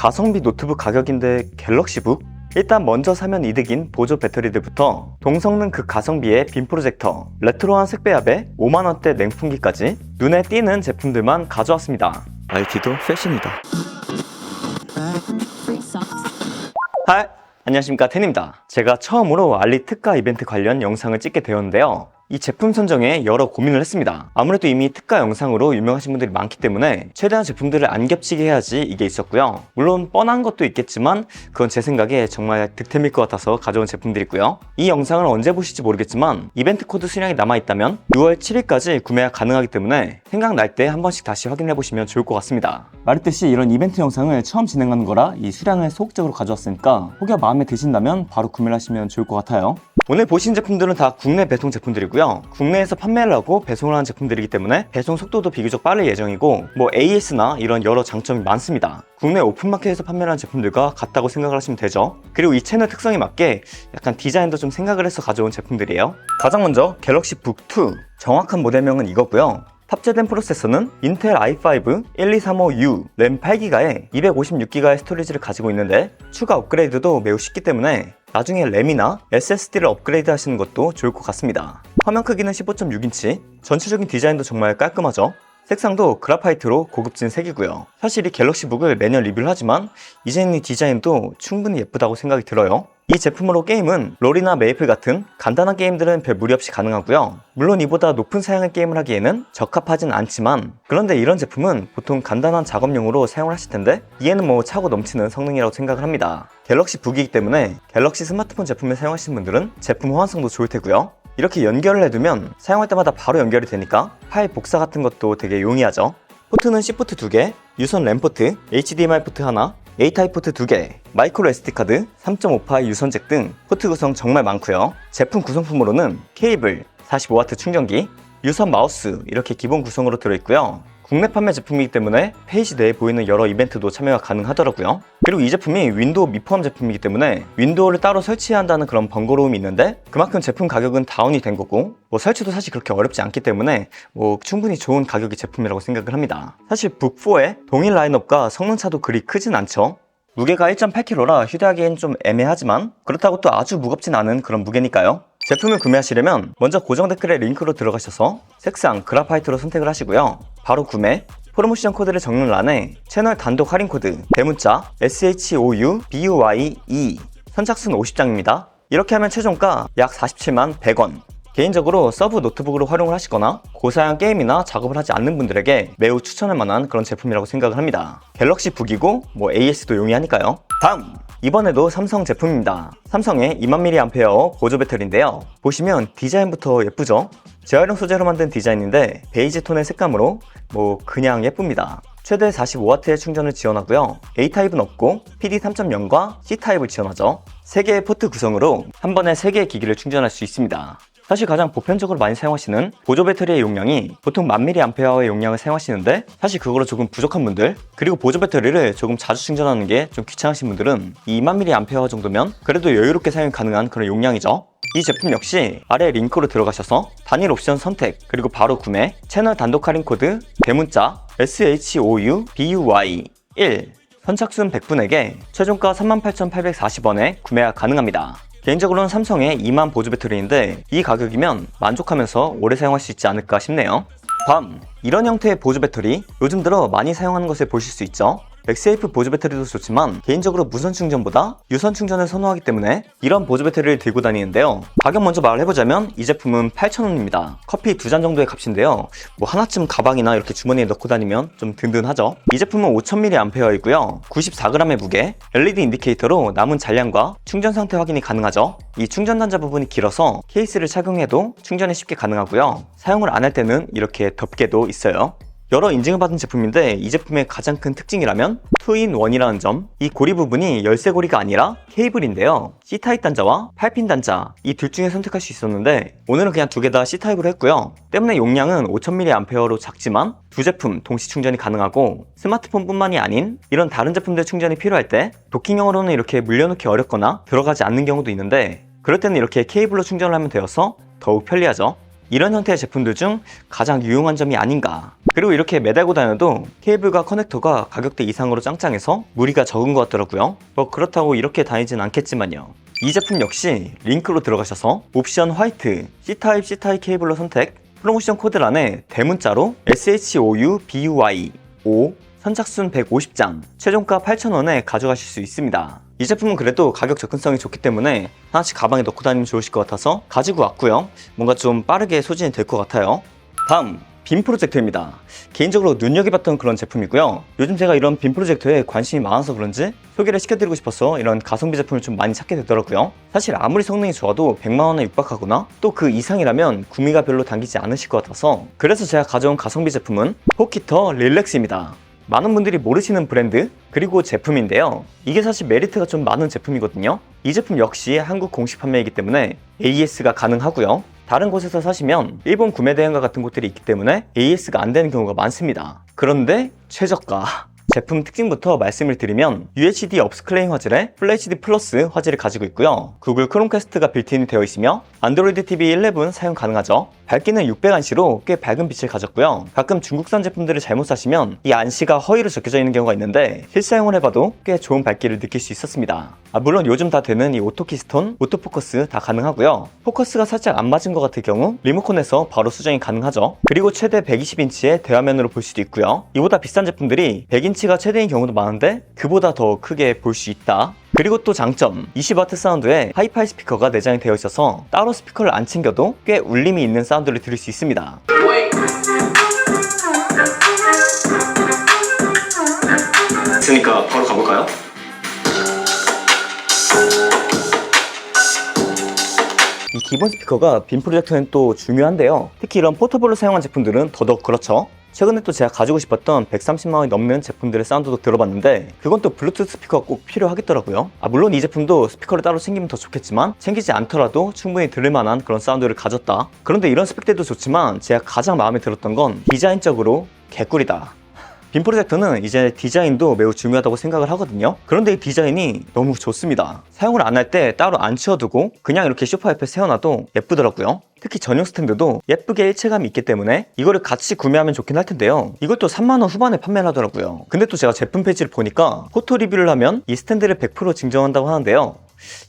가성비 노트북 가격인데 갤럭시북? 일단 먼저 사면 이득인 보조 배터리들부터 동성능 극가성비의 빔 프로젝터, 레트로한 색배합에 5만원대 냉풍기까지 눈에 띄는 제품들만 가져왔습니다. IT도 패션이다. 하이! 안녕하십니까, 텐입니다. 제가 처음으로 알리 특가 이벤트 관련 영상을 찍게 되었는데요. 이 제품 선정에 여러 고민을 했습니다. 아무래도 이미 특가 영상으로 유명하신 분들이 많기 때문에 최대한 제품들을 안 겹치게 해야지 이게 있었고요. 물론 뻔한 것도 있겠지만 그건 제 생각에 정말 득템일 것 같아서 가져온 제품들이고요. 이 영상을 언제 보실지 모르겠지만 이벤트 코드 수량이 남아있다면 6월 7일까지 구매가 가능하기 때문에 생각날 때 한 번씩 다시 확인해 보시면 좋을 것 같습니다. 말했듯이 이런 이벤트 영상을 처음 진행하는 거라 이 수량을 소극적으로 가져왔으니까 혹여 마음에 드신다면 바로 구매를 하시면 좋을 것 같아요. 오늘 보신 제품들은 다 국내 배송 제품들이고요. 국내에서 판매를 하고 배송을 하는 제품들이기 때문에 배송 속도도 비교적 빠를 예정이고 AS나 이런 여러 장점이 많습니다. 국내 오픈마켓에서 판매를 하는 제품들과 같다고 생각을 하시면 되죠. 그리고 이 채널 특성에 맞게 약간 디자인도 좀 생각을 해서 가져온 제품들이에요. 가장 먼저 갤럭시 북2, 정확한 모델명은 이거고요. 탑재된 프로세서는 인텔 i5 1235U 램 8기가에 256기가의 스토리지를 가지고 있는데 추가 업그레이드도 매우 쉽기 때문에 나중에 램이나 SSD를 업그레이드 하시는 것도 좋을 것 같습니다. 화면 크기는 15.6인치, 전체적인 디자인도 정말 깔끔하죠. 색상도 그라파이트로 고급진 색이고요. 사실 이 갤럭시북을 매년 리뷰를 하지만 이제는 이 디자인도 충분히 예쁘다고 생각이 들어요. 이 제품으로 게임은 롤이나 메이플 같은 간단한 게임들은 별 무리 없이 가능하고요. 물론 이보다 높은 사양의 게임을 하기에는 적합하진 않지만 그런데 이런 제품은 보통 간단한 작업용으로 사용을 하실 텐데 이에는 차고 넘치는 성능이라고 생각을 합니다. 갤럭시 북이기 때문에 갤럭시 스마트폰 제품을 사용하시는 분들은 제품 호환성도 좋을 테고요. 이렇게 연결을 해두면 사용할 때마다 바로 연결이 되니까 파일 복사 같은 것도 되게 용이하죠. 포트는 C포트 2개, 유선 램 포트, HDMI 포트 하나, A타입 포트 2개, 마이크로 SD카드, 3.5파이 유선 잭 등 포트 구성 정말 많고요. 제품 구성품으로는 케이블, 45W 충전기, 유선 마우스 이렇게 기본 구성으로 들어있고요. 국내 판매 제품이기 때문에 페이지 내에 보이는 여러 이벤트도 참여가 가능하더라고요. 그리고 이 제품이 윈도우 미포함 제품이기 때문에 윈도우를 따로 설치해야 한다는 그런 번거로움이 있는데 그만큼 제품 가격은 다운이 된 거고 설치도 사실 그렇게 어렵지 않기 때문에 충분히 좋은 가격의 제품이라고 생각을 합니다. 사실 북4의 동일 라인업과 성능차도 그리 크진 않죠. 무게가 1.8kg라 휴대하기엔 좀 애매하지만 그렇다고 또 아주 무겁진 않은 그런 무게니까요. 제품을 구매하시려면 먼저 고정 댓글에 링크로 들어가셔서 색상, 그라파이트로 선택을 하시고요. 바로 구매, 프로모션 코드를 적는 란에 채널 단독 할인 코드, 대문자 SHOUBUYE, 선착순 50장입니다. 이렇게 하면 최종가 약 47만 100원. 개인적으로 서브 노트북으로 활용을 하시거나 고사양 게임이나 작업을 하지 않는 분들에게 매우 추천할 만한 그런 제품이라고 생각을 합니다. 갤럭시 북이고 AS도 용이하니까요. 다음! 이번에도 삼성 제품입니다. 삼성의 2000mAh 보조 배터리인데요. 보시면 디자인부터 예쁘죠? 재활용 소재로 만든 디자인인데 베이지 톤의 색감으로 그냥 예쁩니다. 최대 45W의 충전을 지원하고요. A타입은 없고 PD 3.0과 C타입을 지원하죠. 3개의 포트 구성으로 한 번에 3개의 기기를 충전할 수 있습니다. 사실 가장 보편적으로 많이 사용하시는 보조 배터리의 용량이 보통 1000mAh의 용량을 사용하시는데 사실 그거로 조금 부족한 분들 그리고 보조 배터리를 조금 자주 충전하는 게 좀 귀찮으신 분들은 이 2000mAh 정도면 그래도 여유롭게 사용이 가능한 그런 용량이죠. 이 제품 역시 아래 링크로 들어가셔서 단일 옵션 선택 그리고 바로 구매, 채널 단독 할인 코드, 대문자 SHOUBUY 1, 선착순 100분에게 최종가 38,840원에 구매가 가능합니다. 개인적으로는 삼성의 2만 보조 배터리인데 이 가격이면 만족하면서 오래 사용할 수 있지 않을까 싶네요. 다음, 이런 형태의 보조 배터리 요즘 들어 많이 사용하는 것을 보실 수 있죠. 맥세이프 보조 배터리도 좋지만 개인적으로 무선 충전보다 유선 충전을 선호하기 때문에 이런 보조 배터리를 들고 다니는데요. 가격 먼저 말을 해보자면 이 제품은 8,000원입니다. 커피 2잔 정도의 값인데요. 하나쯤 가방이나 이렇게 주머니에 넣고 다니면 좀 든든하죠. 이 제품은 5000mAh이고요. 94g의 무게, LED 인디케이터로 남은 잔량과 충전 상태 확인이 가능하죠. 이 충전 단자 부분이 길어서 케이스를 착용해도 충전이 쉽게 가능하고요. 사용을 안 할 때는 이렇게 덮개도 있어요. 여러 인증을 받은 제품인데 이 제품의 가장 큰 특징이라면 2-in-1이라는 점. 이 고리 부분이 열쇠고리가 아니라 케이블인데요. C타입 단자와 8핀 단자 이 둘 중에 선택할 수 있었는데 오늘은 그냥 두 개 다 C타입으로 했고요. 때문에 용량은 5000mAh로 작지만 두 제품 동시 충전이 가능하고 스마트폰 뿐만이 아닌 이런 다른 제품들 충전이 필요할 때 도킹형으로는 이렇게 물려놓기 어렵거나 들어가지 않는 경우도 있는데 그럴 때는 이렇게 케이블로 충전을 하면 되어서 더욱 편리하죠. 이런 형태의 제품들 중 가장 유용한 점이 아닌가. 그리고 이렇게 매달고 다녀도 케이블과 커넥터가 가격대 이상으로 짱짱해서 무리가 적은 것 같더라고요. 뭐 그렇다고 이렇게 다니진 않겠지만요. 이 제품 역시 링크로 들어가셔서 옵션 화이트, C타입 C타입 케이블러 선택, 프로모션 코드란에 대문자로 SHOUBUY 5 선착순 150장, 최종가 8,000원에 가져가실 수 있습니다. 이 제품은 그래도 가격 접근성이 좋기 때문에 하나씩 가방에 넣고 다니면 좋으실 것 같아서 가지고 왔고요. 뭔가 좀 빠르게 소진이 될 것 같아요. 다음 빔 프로젝터입니다. 개인적으로 눈여겨봤던 그런 제품이고요. 요즘 제가 이런 빔 프로젝터에 관심이 많아서 그런지 소개를 시켜드리고 싶어서 이런 가성비 제품을 좀 많이 찾게 되더라고요. 사실 아무리 성능이 좋아도 100만원에 육박하거나 또 그 이상이라면 구미가 별로 당기지 않으실 것 같아서, 그래서 제가 가져온 가성비 제품은 포키터 릴렉스입니다. 많은 분들이 모르시는 브랜드 그리고 제품인데요. 이게 사실 메리트가 좀 많은 제품이거든요. 이 제품 역시 한국 공식 판매이기 때문에 AS가 가능하고요. 다른 곳에서 사시면 일본 구매 대행과 같은 곳들이 있기 때문에 AS가 안 되는 경우가 많습니다. 그런데 최저가. 제품 특징부터 말씀을 드리면 UHD 업스클레인 화질에 FHD 플러스 화질을 가지고 있고요. 구글 크롬캐스트가 빌트인이 되어 있으며 안드로이드 TV 11 사용 가능하죠. 밝기는 600안시로 꽤 밝은 빛을 가졌고요. 가끔 중국산 제품들을 잘못 사시면 이 안시가 허위로 적혀져 있는 경우가 있는데 실사용을 해봐도 꽤 좋은 밝기를 느낄 수 있었습니다. 물론 요즘 다 되는 이 오토키스톤, 오토포커스 다 가능하고요. 포커스가 살짝 안 맞은 것 같을 경우 리모컨에서 바로 수정이 가능하죠. 그리고 최대 120인치의 대화면으로 볼 수도 있고요. 이보다 비싼 제품들이 100인치가 최대인 경우도 많은데 그보다 더 크게 볼 수 있다. 그리고 또 장점, 20W 사운드에 하이파이 스피커가 내장이 되어 있어서 따로 스피커를 안 챙겨도 꽤 울림이 있는 사운드를 들을 수 있습니다. 됐으니까 바로 가볼까요? 이 기본 스피커가 빔 프로젝터는 또 중요한데요. 특히 이런 포터블로 사용한 제품들은 더더욱 그렇죠. 최근에 또 제가 가지고 싶었던 130만원이 넘는 제품들의 사운드도 들어봤는데 그건 또 블루투스 스피커가 꼭 필요하겠더라고요. 물론 이 제품도 스피커를 따로 챙기면 더 좋겠지만 챙기지 않더라도 충분히 들을 만한 그런 사운드를 가졌다. 그런데 이런 스펙들도 좋지만 제가 가장 마음에 들었던 건 디자인적으로 개꿀이다. 빔 프로젝터는 이제 디자인도 매우 중요하다고 생각을 하거든요. 그런데 이 디자인이 너무 좋습니다. 사용을 안 할 때 따로 안 치워두고 그냥 이렇게 소파 옆에 세워놔도 예쁘더라고요. 특히 전용 스탠드도 예쁘게 일체감이 있기 때문에 이거를 같이 구매하면 좋긴 할 텐데요. 이것도 3만원 후반에 판매를 하더라고요. 근데 또 제가 제품 페이지를 보니까 포토 리뷰를 하면 이 스탠드를 100% 증정한다고 하는데요.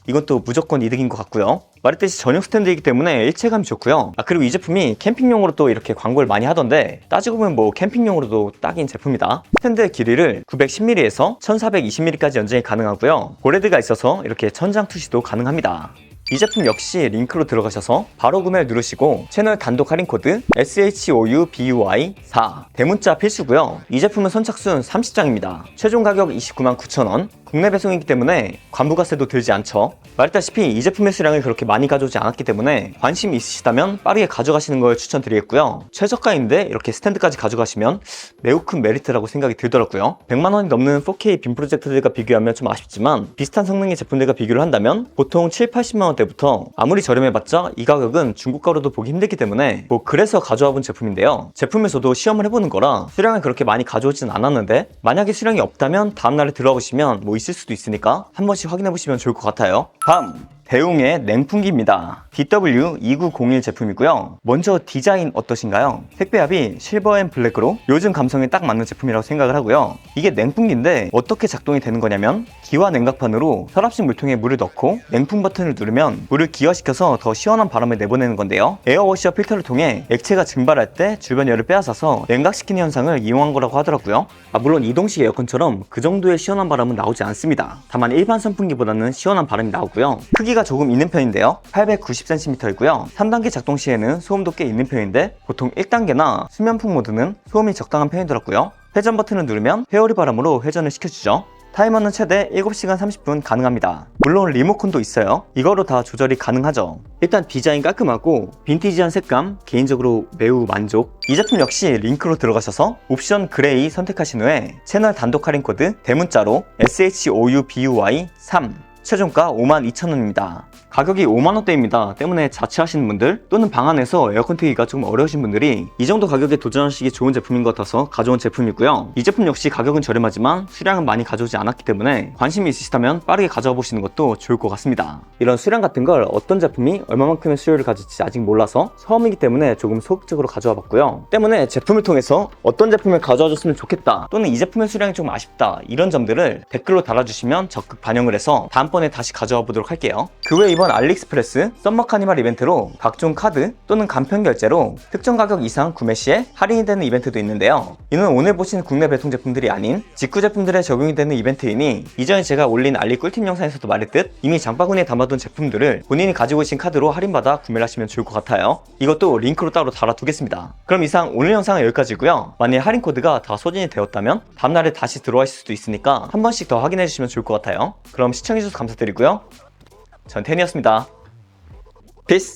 이건 또 무조건 이득인 것 같고요. 말했듯이 전용 스탠드이기 때문에 일체감이 좋고요. 그리고 이 제품이 캠핑용으로 또 이렇게 광고를 많이 하던데 따지고 보면 뭐 캠핑용으로도 딱인 제품이다. 스탠드의 길이를 910mm에서 1420mm까지 연장이 가능하고요. 고레드가 있어서 이렇게 천장 투시도 가능합니다. 이 제품 역시 링크로 들어가셔서 바로 구매를 누르시고 채널 단독 할인 코드 SHOUBUY 4 대문자 필수고요. 이 제품은 선착순 30장입니다. 최종 가격 299,900원. 국내 배송이기 때문에 관부가세도 들지 않죠. 말했다시피 이 제품의 수량을 그렇게 많이 가져오지 않았기 때문에 관심이 있으시다면 빠르게 가져가시는 걸 추천드리겠고요. 최저가인데 이렇게 스탠드까지 가져가시면 매우 큰 메리트라고 생각이 들더라고요. 100만원이 넘는 4K 빔 프로젝터들과 비교하면 좀 아쉽지만 비슷한 성능의 제품들과 비교를 한다면 보통 7, 80만원대부터 아무리 저렴해봤자 이 가격은 중고가로도 보기 힘들기 때문에 그래서 가져와 본 제품인데요. 제품에서도 시험을 해보는 거라 수량을 그렇게 많이 가져오진 않았는데 만약에 수량이 없다면 다음날에 들어보시면 있을 수도 있으니까 한 번씩 확인해 보시면 좋을 것 같아요. 다음 대웅의 냉풍기입니다. DW2901 제품이고요. 먼저 디자인 어떠신가요? 색배합이 실버 앤 블랙으로 요즘 감성에 딱 맞는 제품이라고 생각을 하고요. 이게 냉풍기인데 어떻게 작동이 되는 거냐면 기와 냉각판으로 서랍식 물통에 물을 넣고 냉풍 버튼을 누르면 물을 기화시켜서 더 시원한 바람을 내보내는 건데요. 에어워셔 필터를 통해 액체가 증발할 때 주변 열을 빼앗아서 냉각시키는 현상을 이용한 거라고 하더라고요. 물론 이동식 에어컨처럼 그 정도의 시원한 바람은 나오지 않습니다. 다만 일반 선풍기보다는 시원한 바람이 나오고요. 크기가 조금 있는 편인데요. 890cm이고요. 3단계 작동 시에는 소음도 꽤 있는 편인데 보통 1단계나 수면풍 모드는 소음이 적당한 편이더라고요. 회전 버튼을 누르면 회오리 바람으로 회전을 시켜주죠. 타이머는 최대 7시간 30분 가능합니다. 물론 리모컨도 있어요. 이거로 다 조절이 가능하죠. 일단 디자인 깔끔하고 빈티지한 색감 개인적으로 매우 만족. 이 제품 역시 링크로 들어가셔서 옵션 그레이 선택하신 후에 채널 단독 할인 코드 대문자로 SHOUBUY 3 최종가 52,000원입니다. 가격이 5만원대입니다. 때문에 자취하시는 분들 또는 방 안에서 에어컨 트기가 조금 어려우신 분들이 이 정도 가격에 도전하시기 좋은 제품인 것 같아서 가져온 제품이고요. 이 제품 역시 가격은 저렴하지만 수량은 많이 가져오지 않았기 때문에 관심이 있으시다면 빠르게 가져와 보시는 것도 좋을 것 같습니다. 이런 수량 같은 걸 어떤 제품이 얼마만큼의 수요를 가질지 아직 몰라서 처음이기 때문에 조금 소극적으로 가져와 봤고요. 때문에 제품을 통해서 어떤 제품을 가져와 줬으면 좋겠다 또는 이 제품의 수량이 좀 아쉽다 이런 점들을 댓글로 달아주시면 적극 반영을 해서 다음번에 다시 가져와 보도록 할게요. 그 외에 이번 알리익스프레스 썸머 카니발 이벤트로 각종 카드 또는 간편 결제로 특정 가격 이상 구매 시에 할인이 되는 이벤트도 있는데요. 이는 오늘 보신 국내 배송 제품들이 아닌 직구 제품들에 적용이 되는 이벤트이니 이전에 제가 올린 알리 꿀팁 영상에서도 말했듯 이미 장바구니에 담아둔 제품들을 본인이 가지고 계신 카드로 할인받아 구매를 하시면 좋을 것 같아요. 이것도 링크로 따로 달아두겠습니다. 그럼 이상 오늘 영상은 여기까지고요. 만약에 할인 코드가 다 소진이 되었다면 다음날에 다시 들어와 있을 수도 있으니까 한 번씩 더 확인해 주시면 좋을 것 같아요. 그럼 시청해주셔서 감사드리고요. 전 텐이었습니다. 피스!